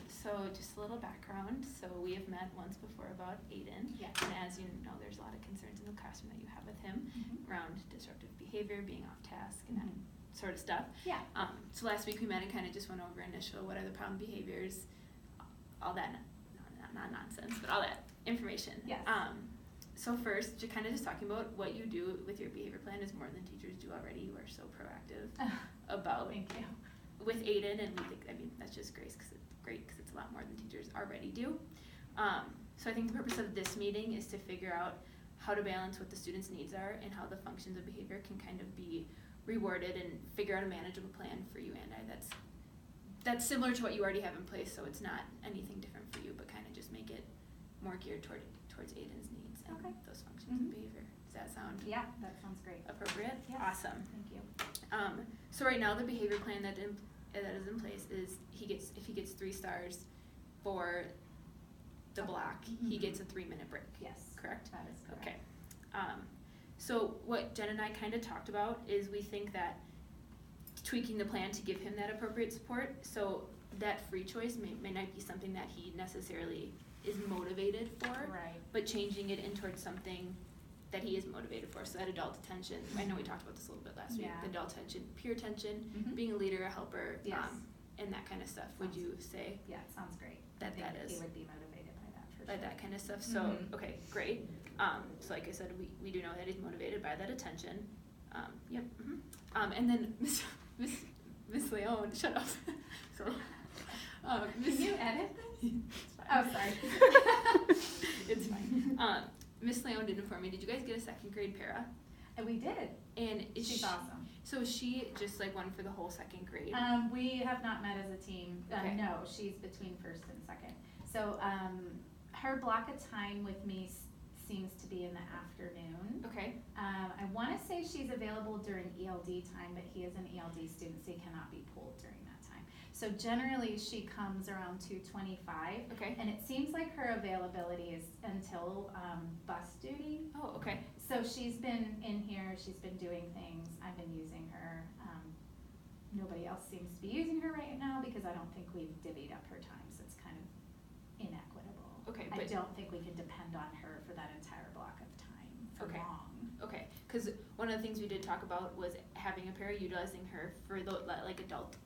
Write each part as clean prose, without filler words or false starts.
So just a little background. So we have met once before about Aiden. Yeah. And as you know, there's a lot of concerns in the classroom that you have with him around disruptive behavior, being off task, and that sort of stuff. Yeah. So last week we met and kind of just went over initial what are the problem behaviors, all that, not nonsense, but all that information. Yes. So first, kind of just talking about what you do with your behavior plan is more than teachers do already. You are so proactive about. Thank you. With Aiden, and we think, that's just great because it's a lot more than teachers already do. So I think the purpose of this meeting is to figure out how to balance what the students' needs are and how the functions of behavior can kind of be rewarded and figure out a manageable plan for you and I that's similar to what you already have in place, so it's not anything different for you, but kind of just make it more geared towards Aiden's needs and those functions of behavior. Does that sound that sounds great. Appropriate? Yes. Awesome. Thank you. So right now the behavior plan that is in place is if he gets 3 stars for the block, he gets a 3-minute break. Yes. Correct? That is correct. Okay. So what Jen and I kind of talked about is we think that tweaking the plan to give him that appropriate support, so that free choice may not be something that he necessarily is motivated for, Right. but changing it in towards something that he is motivated for. So that adult attention, I know we talked about this a little bit last week, the adult attention, peer attention, being a leader, a helper, and that kind of stuff. Would you say? Yeah, it sounds great. That is. He would be motivated by that for by sure. that kind of stuff. So okay, great. So like I said, we do know that he's motivated by that attention. Yep. And then Miss Leone, shut up. So, Can you edit this? Oh, sorry. It's fine. Miss Leone did inform me. Did you guys get a 2nd grade para? And we did. And She's awesome. So is she just like one for the whole 2nd grade? We have not met as a team. Okay. No, she's between 1st and 2nd. So her block of time with me seems to be in the afternoon. Okay. I want to say she's available during ELD time, but he is an ELD student, so he cannot be pulled during that time. So generally she comes around 2:25. Okay. And it seems like her availability is until bus duty. Oh, okay. So she's been in here, she's been doing things, I've been using her. Nobody else seems to be using her right now because I don't think we've divvied up her time, so it's kind of inequitable. Okay. I don't think we can depend on her for that entire block of time for long. Okay, because one of the things we did talk about was having a para, utilizing her for the like adult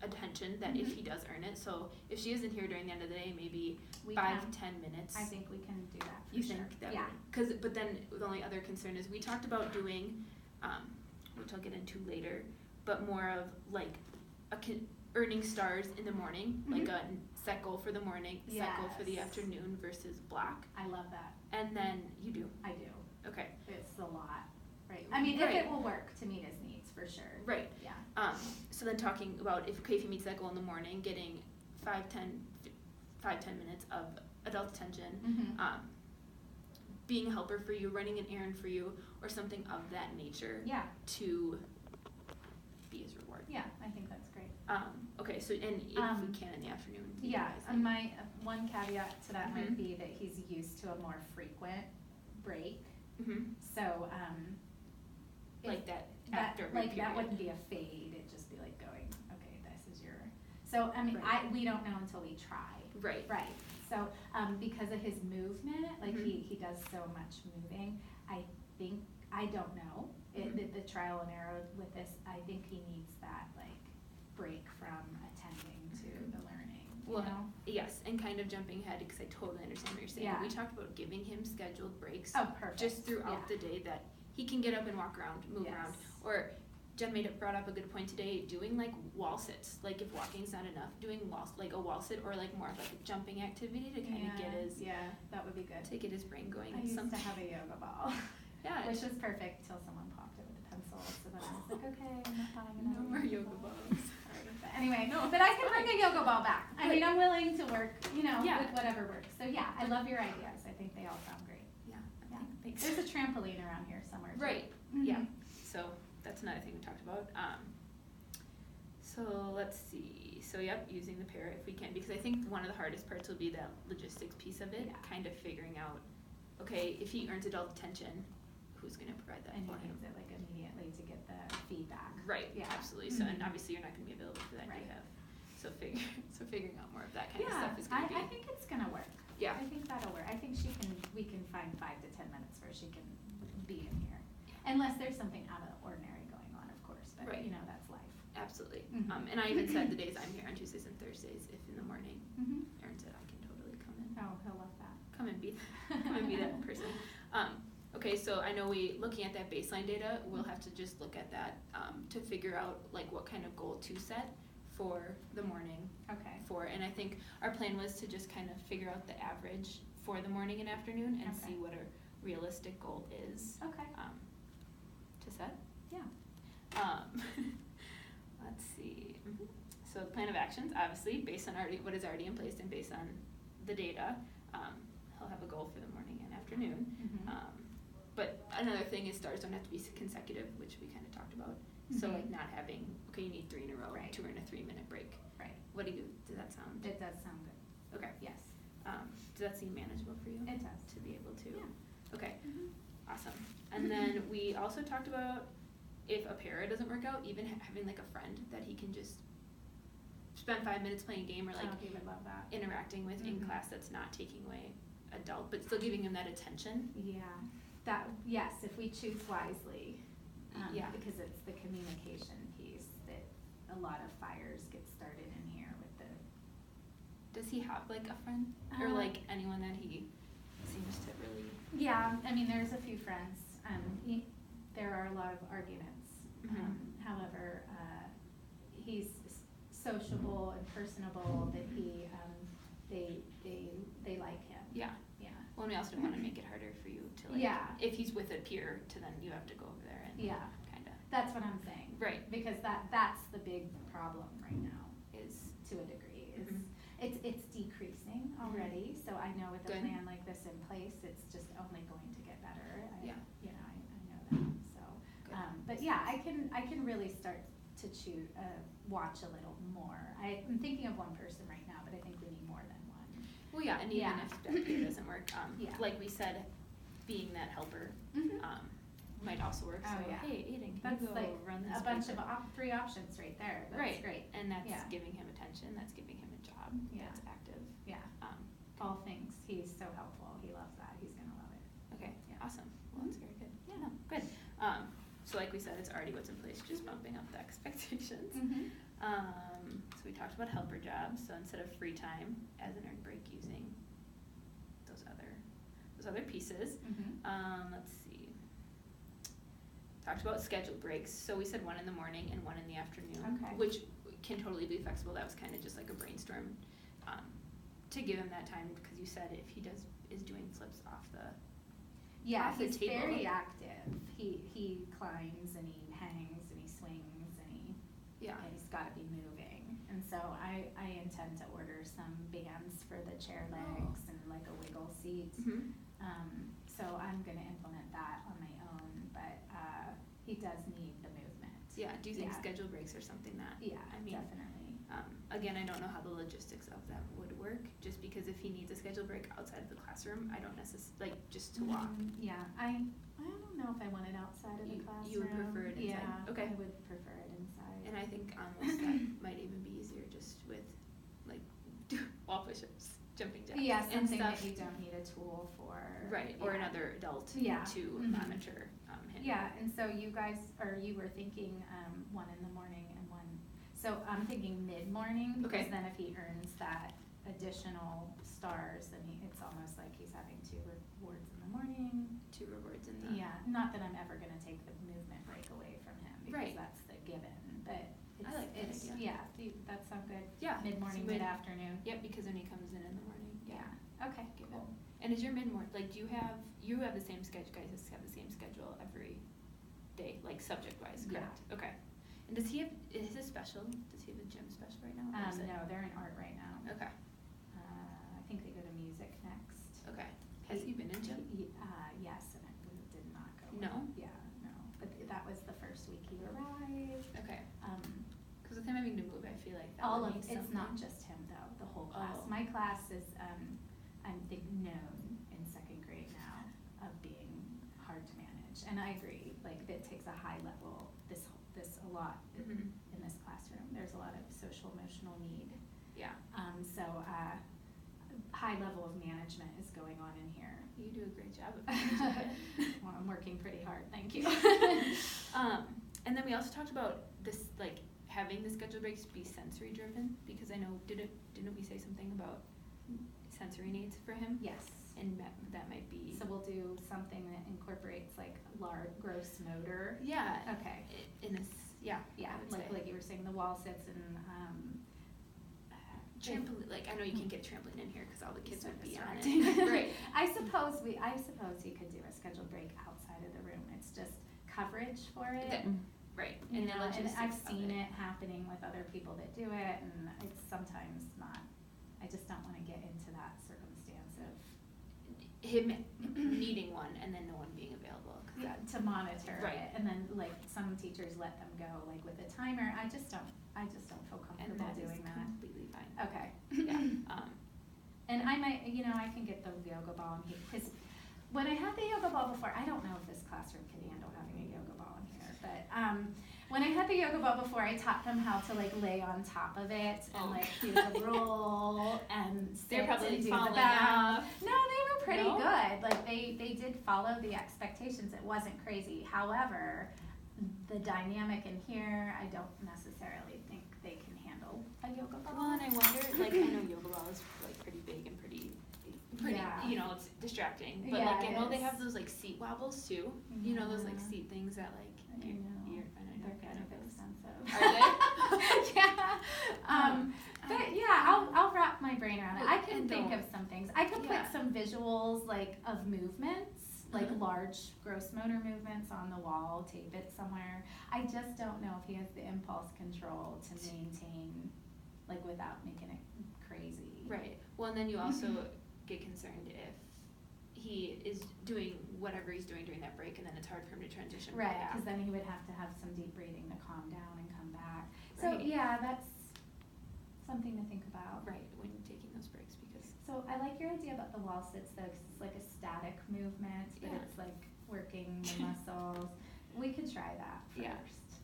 attention, that if he does earn it. So if she isn't here during the end of the day, maybe 5-10 minutes. I think we can do that for you sure. think that but then the only other concern is we talked about doing, which I'll get into later, but more of like earning stars in the morning, like a set goal for the morning, set goal for the afternoon versus block. I love that. And then you do. I do. Okay. It's a lot, right? I mean, if it will work to meet his needs, for sure. Right. Yeah. So then talking about if he meets that goal in the morning, getting 5-10 minutes of adult attention, being a helper for you, running an errand for you, or something of that nature. Yeah. To be his reward. Yeah, I think that's great. Okay, so and if we can in the afternoon. And my one caveat to that might be that he's used to a more frequent break. So like that after like that wouldn't be a fade. It'd just be like going, okay, this is your. So I mean, we don't know until we try. Right. Right. So because of his movement, like he does so much moving. I don't know. The trial and error with this, I think he needs that like break from attending to the learning. Well, yes, and kind of jumping ahead because I totally understand what you're saying. We talked about giving him scheduled breaks. Oh, perfect. Just throughout the day that he can get up and walk around, move around. Or Jen brought up a good point today, doing like wall sits. Like if walking's not enough, doing a wall sit or like more of like a jumping activity to kind of get his that would be good. To get his brain going. I used to have a yoga ball. Which was perfect till someone popped it with a pencil. So then I was like, okay, I'm not buying another. No more yoga balls. But anyway, but I can bring a yoga ball back. I mean, I'm willing to work, with whatever works. So I love your ideas. I think they all sound great. Thanks. There's a trampoline around here somewhere. Too. Right. Yeah. So that's another thing we talked about. So let's see. So using the para if we can, because I think one of the hardest parts will be that logistics piece of it, kind of figuring out, okay, if he earns adult attention, who's going to provide that for him? And he needs it like immediately to get the feedback. Right. Yeah. Absolutely. So and obviously you're not going to be available for that. You have So figuring out more of that kind of stuff is going to be. I think it's going to work. Yeah. I think that'll work. I think we can find 5 to 10 minutes where she can be in here. Unless there's something out of the ordinary going on, of course, but right. That's life. Absolutely. Mm-hmm. And I even said the days I'm here on Tuesdays and Thursdays, if in the morning, Aaron said I can totally come in. Oh, he'll love that. Come and be that person. Okay, so I know looking at that baseline data, we'll have to just look at that to figure out like what kind of goal to set for the morning. Okay. And I think our plan was to just kind of figure out the average for the morning and afternoon and see what a realistic goal is. Okay. To set. Yeah. Let's see. So the plan of actions, obviously, based on what is already in place and based on the data, he'll have a goal for the morning and afternoon. But another thing is stars don't have to be consecutive, which we kind of talked about. So like not having, okay, you need 3 in a row, right. 2 in a 3-minute break. Right. Does that sound? It does sound good. Okay. Yes. Does that seem manageable for you? It does. To be able to? Yeah. Okay. Awesome. And then we also talked about if a para doesn't work out, even having like a friend that he can just spend 5 minutes playing a game or like he would love that. Interacting with in class that's not taking away adult, but still giving him that attention. Yeah. Yes, if we choose wisely. Because it's the communication piece that a lot of fires get started in here with the. Does he have like a friend or like anyone that he seems to really? Yeah, I mean there's a few friends. There are a lot of arguments. However, he's sociable and personable. That they like him. Yeah. Well, and we also don't want to make it harder for you to like. Yeah. If he's with a peer, to then you have to go over there and. Yeah. Kind of. That's what I'm saying. Right. Because that's the big problem right now. Is to a degree it's decreasing already. So I know with a plan like this in place, it's just only going to get better. I know that. So, but yeah, I can really start to watch a little more. I'm thinking of one person right now, but I think we need more than one. Well, yeah, and even if that peer doesn't work, like we said, being that helper might also work. So, hey, Aiden, can that's you go like run this a bunch paper? of 3 options right there. That's great. And that's giving him attention. That's giving him a job. That's active. Yeah. All things. He's so helpful. He loves that. He's gonna love it. Okay. Yeah. Awesome. Well, that's very good. Yeah. No, good. So like we said, it's already what's in place, just bumping up the expectations. So we talked about helper jobs. So instead of free time as an earned break, using those other pieces. Let's see. Talked about scheduled breaks. So we said 1 in the morning and 1 in the afternoon, which can totally be flexible. That was kind of just like a brainstorm to give him that time, because you said if he is doing flips off the he's table. Very active. He climbs and he hangs and he swings and he's got to be moving. And so I intend to order some bands for the chair legs and like a wiggle seat. So I'm going to implement that on my own, but he does need the movement. Yeah. Do you think scheduled breaks are something that? Yeah, I mean, definitely. Again, I don't know how the logistics of that would work, just because if he needs a scheduled break outside of the classroom, I don't necessarily, like, just to walk. I don't know if I want it outside of the classroom. You would prefer it inside? Yeah, okay. I would prefer it inside. And I think almost that might even be easier just with, like, wall push-ups, jumping jacks, yeah, something and stuff. That you don't need a tool for. Right, or another adult to monitor him. Yeah, and so you were thinking 1 in the morning and 1. So I'm thinking mid-morning, because then if he earns that additional stars, then it's almost like he's having 2 rewards in the morning. 2 rewards in the. Yeah, not that I'm ever going to take the movement break away from him, because that's the given. But I like that idea. That sound good? Yeah. Mid-morning, mid-afternoon? Yep, because when he comes in the morning. Yeah. Okay, cool. And is your mid-morning, like, you have the same schedule, guys have the same schedule every day, like subject-wise, correct? Yeah. Okay. And is it special? Does he have a gym special right now? No, they're in art right now. Okay. I think they go to music next. Okay. Has he been in gym? Yes, and it did not go well. No? Yeah, no. But that was the first week he arrived. Okay. Because with him having to move, I feel like that it's not just him though, the whole class. My class is, I'm known in 2nd grade now of being hard to manage. And I agree, like it takes a high level, this a lot in this classroom. There's a lot of social emotional need high level of management is going on in here. You do a great job of managing it. Well, I'm working pretty hard, thank you. And then we also talked about this, like, having the schedule breaks be sensory driven, because I know, didn't we say something about sensory needs for him? Yes. And that might be. So we'll do something that incorporates like large gross motor. Yeah. Okay. Yeah, like you were saying, the wall sits and trampoline. Like, I know you can't get a trampoline in here because all the kids would be on it. Right. I suppose he could do a scheduled break outside of the room. It's just coverage for it. Right. And I've seen it happening with other people that do it, and it's sometimes not. I just don't want to get into that circumstance of him needing one and then no one being available to monitor it, and then like some teachers let them go like with a timer. I just don't feel comfortable doing that. Completely fine. Okay. Yeah. And I might, I can get the yoga ball in here, because when I had the yoga ball before, I don't know if this classroom can handle having a yoga ball in here, but when I had the yoga ball before, I taught them how to like lay on top of it and like do the roll and sit and do the back. No, they were pretty good. Like they did follow the expectations. It wasn't crazy. However, the dynamic in here, I don't necessarily think they can handle a yoga ball. Well, and I wonder, like, I know yoga ball is like pretty big and pretty, it's distracting. But like, I know they have those like seat wobbles too. You know, those like seat things that like they're kind of expensive. Are they? Yeah. But yeah, I'll wrap my brain around it. I can think of some things. I could put some visuals like of movements, like large gross motor movements on the wall, tape it somewhere. I just don't know if he has the impulse control to maintain, like, without making it crazy. Right. Well, and then you also get concerned if he is doing whatever he's doing during that break, and then it's hard for him to transition. Right, because then he would have to have some deep breathing to calm down and come back. Right. So yeah, that's something to think about. Right, when you're taking those breaks, because. So I like your idea about the wall sits though, 'cause it's like a static movement, but it's like working the muscles. We could try that first.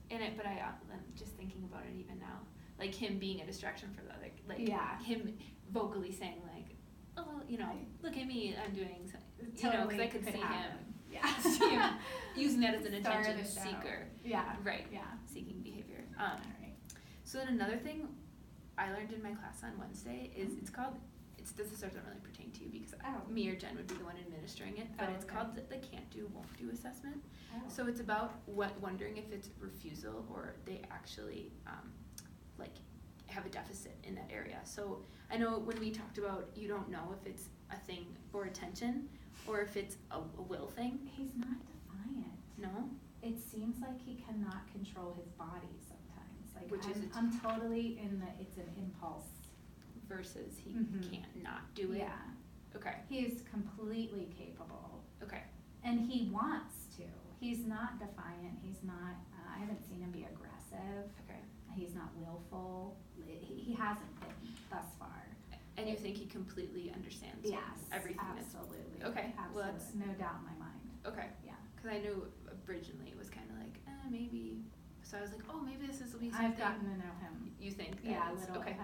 Yeah. But I'm just thinking about it even now, like him being a distraction for the other, like him vocally saying like, oh, look at me, I'm doing something, because I could see him. Yeah. See him using that as an attention seeker. Yeah. Right. Yeah. Seeking behavior. All right. So then another thing I learned in my class on Wednesday is this doesn't really pertain to you because me or Jen would be the one administering it, but it's called the can't do, won't do assessment. Oh. So it's about wondering if it's refusal or they actually like have a deficit in that area. So I know when we talked about, you don't know if it's a thing for attention or if it's a will thing. He's not defiant. No? It seems like he cannot control his body sometimes. Like I'm totally in it's an impulse. Versus he can't not do it. Yeah. Okay. He is completely capable. Okay. And he wants to. He's not defiant. He's not, I haven't seen him be aggressive. Okay. He's not willful. He hasn't been thus far. And you think he completely understands everything? Absolutely. Okay. Absolutely. Well, that's no doubt in my mind. Okay. Yeah. Because I knew originally it was kind of like, maybe. So I was like, oh, maybe this will be something. I've gotten to know him. You think? Yeah, a little. Okay.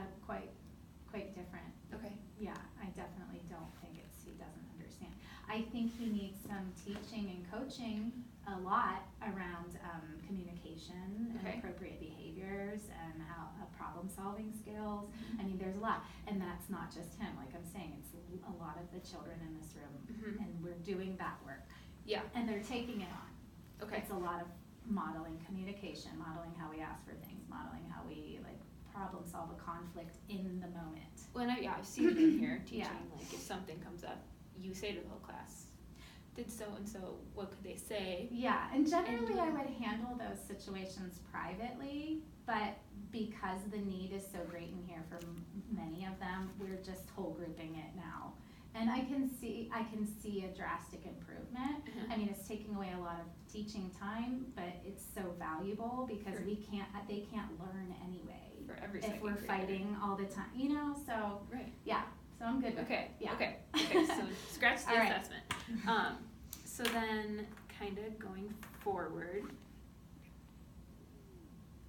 Quite different. Okay. Yeah, I definitely don't think he doesn't understand. I think he needs some teaching and coaching a lot around communication and appropriate behaviors and how problem solving skills. I mean, there's a lot, and that's not just him. Like I'm saying, it's a lot of the children in this room, and we're doing that work. Yeah. And they're taking it on. Okay. It's a lot of modeling communication, modeling how we ask for things, modeling how we problem solve a conflict in the moment. Well, I've seen it in here teaching. Like if something comes up, you say to the whole class, "Did so and so? What could they say?" Yeah, and generally I would handle those situations privately, but because the need is so great in here for many of them, we're just whole grouping it now. And I can see a drastic improvement. I mean, it's taking away a lot of teaching time, but it's so valuable because they can't learn anyway. For every if we're fighting all the time, so so I'm good with it. Yeah. Okay, so scratch the assessment. So then kind of going forward.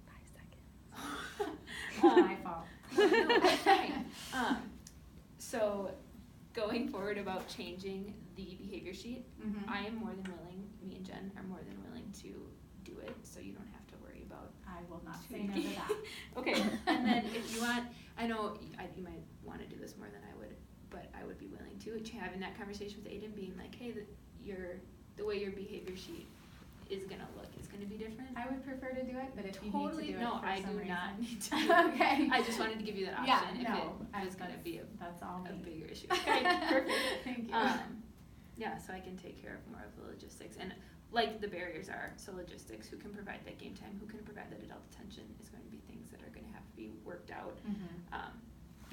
5 seconds. My fault. No, it's fine. So forward about changing the behavior sheet, Mm-hmm. I am more than willing, me and Jen are more than willing to do it, so you don't have to worry about. I will not say no to that. Okay, and then if you want, I know you might want to do this more than I would, but I would be willing to, having that conversation with Aiden, being like, hey, the way your behavior sheet is gonna look is gonna be different. I would prefer to do it, but if Totally, you need to do no, it for I some do reason. not need to do it. Okay. I just wanted to give you that Yeah, option if it was gonna be that's all a me. bigger issue. Okay, perfect. Thank you. Yeah, so I can take care of more of the logistics, and like the barriers are, so logistics, who can provide that game time, who can provide that adult attention, is going to be things that are gonna have to be worked out. Mm-hmm.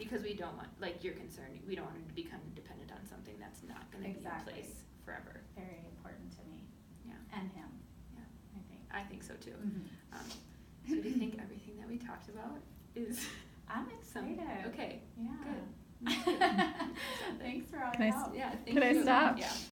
Because we don't want, like you're concerned, we don't want him to become dependent on something that's not gonna be in place forever. Very important to me. Yeah. And him. Yeah. I I think so too. Mm-hmm. So do you think everything that we talked about is? I'm excited. Okay. Yeah. Good. Thanks for all Can your I help. Yeah. Thank Can I you. stop? Yeah.